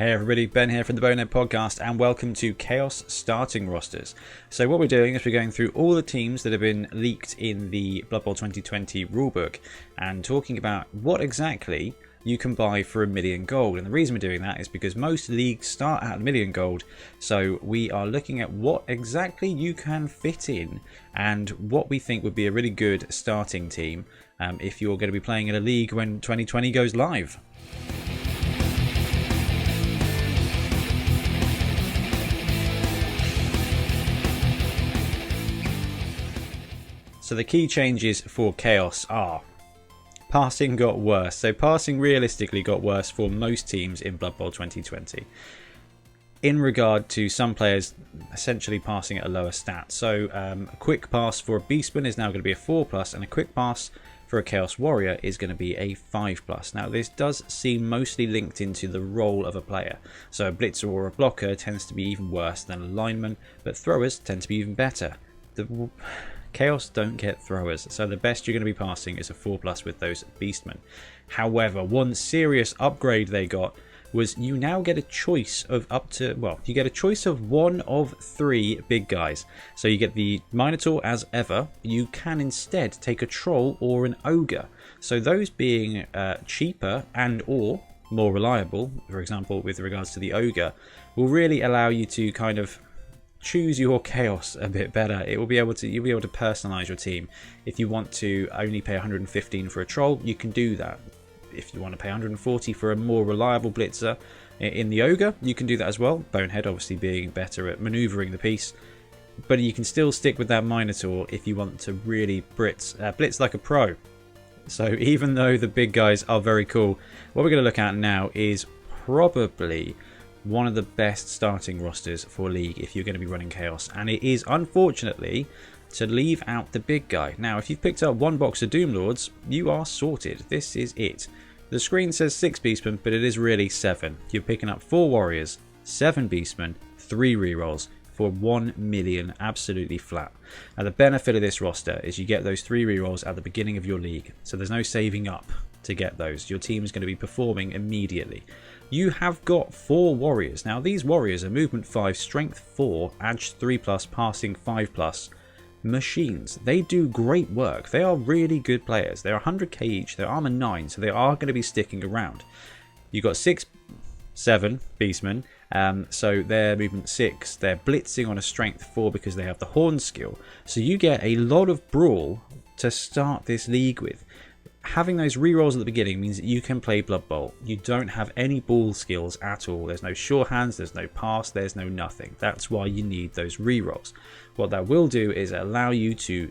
Hey everybody, Ben here from the Bonehead podcast and welcome to Chaos Starting Rosters. So what we're doing is we're going through all the teams that have been leaked in the Blood Bowl 2020 rulebook and talking about what exactly you can buy for $1,000,000 gold. And the reason we're doing that is because most leagues start at $1,000,000 gold. So we are looking at what exactly you can fit in and what we think would be a really good starting team if you're going to be playing in a league when 2020 goes live. So the key changes for Chaos are passing got worse. So passing realistically got worse for most teams in Blood Bowl 2020. In regard to some players essentially passing at a lower stat. So a quick pass for a Beastman is now going to be a 4+, and a quick pass for a Chaos Warrior is going to be a 5+. Now this does seem mostly linked into the role of a player. So a blitzer or a blocker tends to be even worse than a lineman, but throwers tend to be even better. The Chaos don't get throwers, so the best you're going to be passing is a 4+ with those Beastmen. However, one serious upgrade they got was you now get a choice of you get a choice of one of 3 big guys. So you get the Minotaur as ever. You can instead take a Troll or an Ogre. So those being cheaper and or more reliable, for example with regards to the Ogre, will really allow you to kind of choose your chaos a bit better. You'll be able to personalize your team. If you want to only pay 115 for a troll, you can do that. If you want to pay 140 for a more reliable blitzer in the Ogre, you can do that as well. Bonehead obviously being better at maneuvering the piece, but you can still stick with that Minotaur if you want to really blitz like a pro. So even though the big guys are very cool, what we're going to look at now is probably one of the best starting rosters for League if you're going to be running Chaos, and it is unfortunately to leave out the big guy. Now if you've picked up 1 box of Doomlords, you are sorted. This is it. The screen says 6 Beastmen, but it is really 7. You're picking up 4 Warriors, 7 Beastmen, 3 rerolls for 1,000,000 absolutely flat. Now the benefit of this roster is you get those 3 rerolls at the beginning of your league, so there's no saving up to get those. Your team is going to be performing immediately. You have got 4 Warriors. Now these Warriors are movement 5, strength 4, edge 3+, passing 5+. Machines. They do great work. They are really good players. They're 100k each. They're armor 9, so they are going to be sticking around. You've got 7 Beastmen, so they're movement 6. They're blitzing on a strength 4 because they have the horn skill. So you get a lot of brawl to start this league with. Having those rerolls at the beginning means that you can play Blood Bowl. You don't have any ball skills at all. There's no sure hands, there's no pass, there's no nothing. That's why you need those rerolls. What that will do is allow you to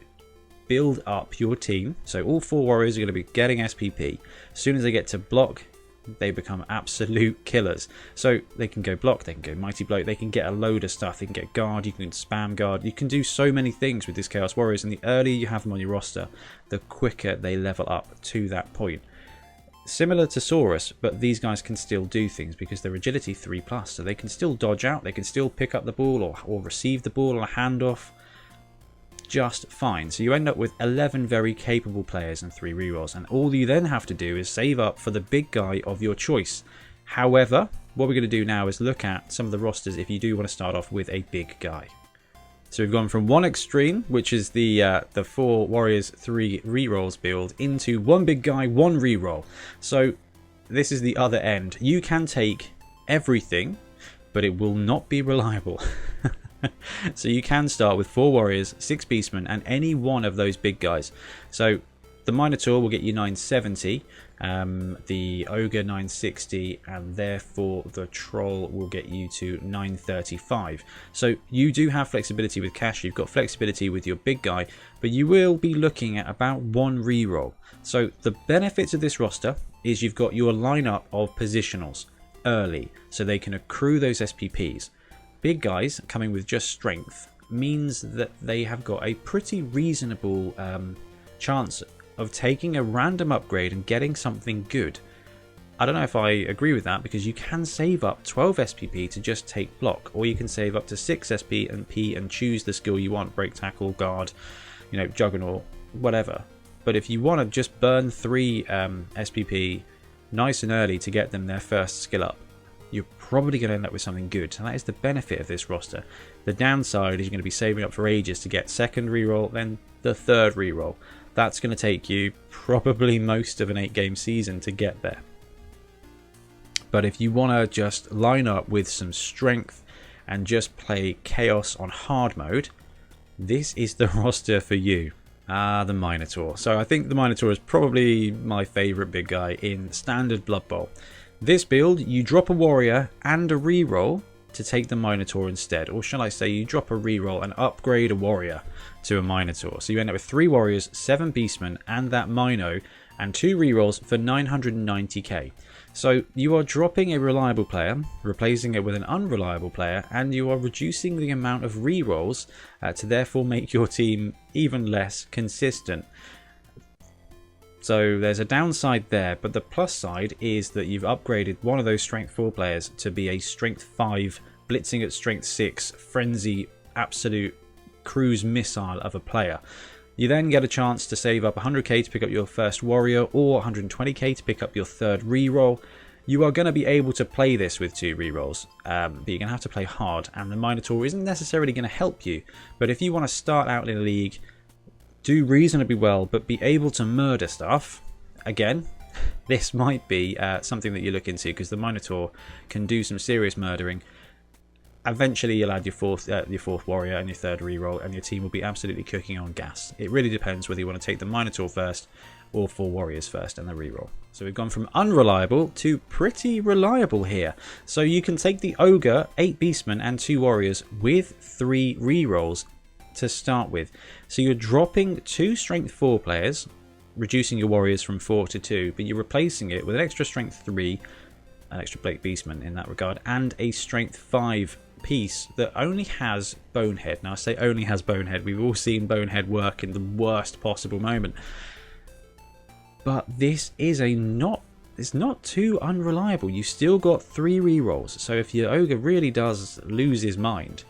build up your team. So all 4 warriors are going to be getting SPP. As soon as they get to block, they become absolute killers. So they can go block, they can go mighty blow, they can get a load of stuff, they can get guard, you can spam guard, you can do so many things with these Chaos Warriors, and the earlier you have them on your roster, the quicker they level up to that point. Similar to Saurus, but these guys can still do things because they're agility 3+, so they can still dodge out, they can still pick up the ball or receive the ball on a handoff just fine. So you end up with 11 very capable players and 3 rerolls, and all you then have to do is save up for the big guy of your choice. However, what we're going to do now is look at some of the rosters if you do want to start off with a big guy. So we've gone from one extreme, which is the 4 warriors 3 rerolls build, into 1 big guy 1 reroll. So this is the other end. You can take everything, but it will not be reliable. So you can start with 4 warriors, 6 beastmen, and any one of those big guys. So the Minotaur will get you 970, the Ogre 960, and therefore the Troll will get you to 935. So you do have flexibility with cash, you've got flexibility with your big guy, but you will be looking at about 1 reroll. So the benefits of this roster is you've got your lineup of positionals early, so they can accrue those SPPs. Big guys coming with just strength means that they have got a pretty reasonable chance of taking a random upgrade and getting something good. I don't know if I agree with that, because you can save up 12 SPP to just take block, or you can save up to 6 SP and P and choose the skill you want, break, tackle, guard, juggernaut, whatever. But if you want to just burn 3 SPP nice and early to get them their first skill up, you're probably going to end up with something good. And that is the benefit of this roster. The downside is you're going to be saving up for ages to get second reroll, then the third reroll. That's going to take you probably most of an 8-game season to get there. But if you want to just line up with some strength and just play Chaos on hard mode, this is the roster for you. The Minotaur. So I think the Minotaur is probably my favourite big guy in standard Blood Bowl. This build, you drop a warrior and a reroll to take the Minotaur instead. Or shall I say you drop a reroll and upgrade a warrior to a Minotaur. So you end up with 3 warriors, 7 beastmen and that Mino and 2 rerolls for 990k. So you are dropping a reliable player, replacing it with an unreliable player, and you are reducing the amount of rerolls to therefore make your team even less consistent. So there's a downside there, but the plus side is that you've upgraded one of those strength 4 players to be a strength 5, blitzing at strength 6, frenzy, absolute cruise missile of a player. You then get a chance to save up 100k to pick up your first warrior or 120k to pick up your third reroll. You are going to be able to play this with 2 rerolls, but you're going to have to play hard, and the Minotaur isn't necessarily going to help you. But if you want to start out in a league, do reasonably well, but be able to murder stuff, again, this might be something that you look into, because the Minotaur can do some serious murdering. Eventually you'll add your fourth warrior and your third reroll, and your team will be absolutely cooking on gas. It really depends whether you want to take the Minotaur first or 4 warriors first and the reroll. So we've gone from unreliable to pretty reliable here. So you can take the Ogre, 8 beastmen and 2 warriors with 3 rerolls to start with. So you're dropping 2 strength 4 players, reducing your warriors from 4 to 2, but you're replacing it with an extra strength 3, an extra Blake beastman in that regard, and a strength 5 piece that only has Bonehead. Now I say only has Bonehead, we've all seen Bonehead work in the worst possible moment, but this is it's not too unreliable. You still got 3 rerolls, so if your Ogre really does lose his mind,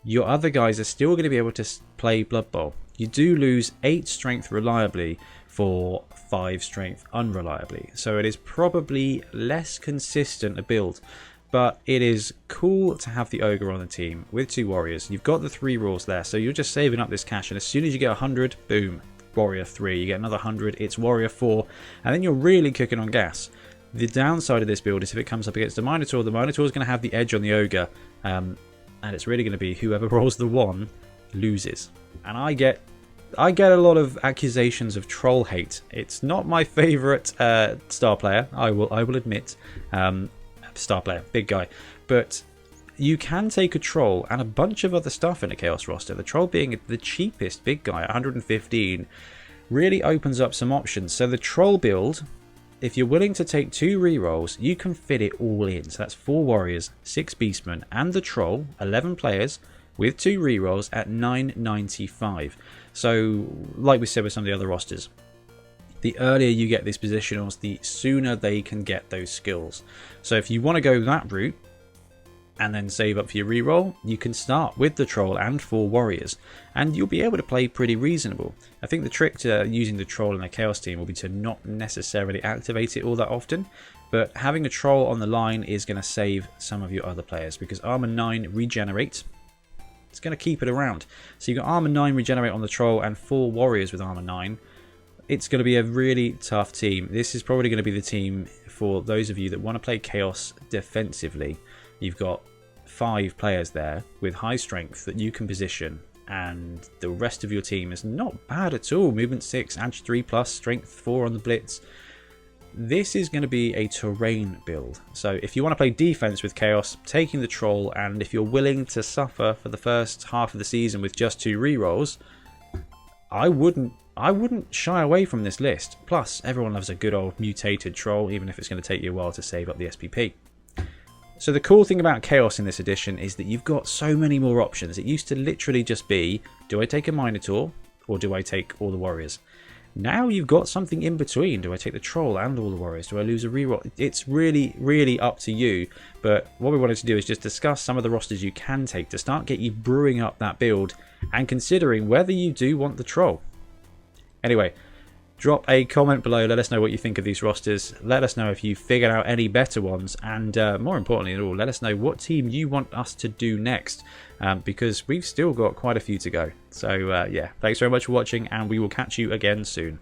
your other guys are still going to be able to play Blood Bowl. You do lose 8 strength reliably for 5 strength unreliably, so it is probably less consistent a build. But it is cool to have the Ogre on the team with 2 warriors. You've got the 3 rules there, so you're just saving up this cash, and as soon as you get 100, boom, warrior 3. You get another 100, it's warrior 4, and then you're really cooking on gas. The downside of this build is if it comes up against the Minotaur is going to have the edge on the Ogre, and it's really going to be whoever rolls the 1 loses. And I get a lot of accusations of troll hate. It's not my favourite star player, I will admit. Star player, big guy, but you can take a troll and a bunch of other stuff in a Chaos roster. The troll being the cheapest big guy at 115 really opens up some options. So the troll build, if you're willing to take 2 rerolls, you can fit it all in. So that's 4 warriors, 6 beastmen and the troll, 11 players with 2 rerolls at 995. So like we said with some of the other rosters, the earlier you get these positionals, the sooner they can get those skills. So if you want to go that route and then save up for your reroll, you can start with the troll and 4 warriors, and you'll be able to play pretty reasonable. I think the trick to using the troll in a Chaos team will be to not necessarily activate it all that often, but having a troll on the line is going to save some of your other players, because armor 9 regenerate. It's going to keep it around. So you've got armor 9 regenerate on the troll and 4 warriors with armor 9. It's going to be a really tough team. This is probably going to be the team for those of you that want to play Chaos defensively. You've got 5 players there with high strength that you can position, and the rest of your team is not bad at all. Movement 6, Edge 3+, strength 4 on the blitz. This is going to be a terrain build. So if you want to play defense with Chaos, taking the troll, and if you're willing to suffer for the first half of the season with just 2 rerolls, I wouldn't shy away from this list. Plus, everyone loves a good old mutated troll, even if it's going to take you a while to save up the SPP. So the cool thing about Chaos in this edition is that you've got so many more options. It used to literally just be, do I take a Minotaur or do I take all the warriors? Now you've got something in between. Do I take the troll and all the warriors? Do I lose a reroll? It's really up to you. But what we wanted to do is just discuss some of the rosters you can take to start get you brewing up that build and considering whether you do want the troll. Anyway, Drop a comment below, let us know what you think of these rosters, let us know if you figured out any better ones, and more importantly of all, let us know what team you want us to do next, because we've still got quite a few to go. So yeah, thanks very much for watching, and we will catch you again soon.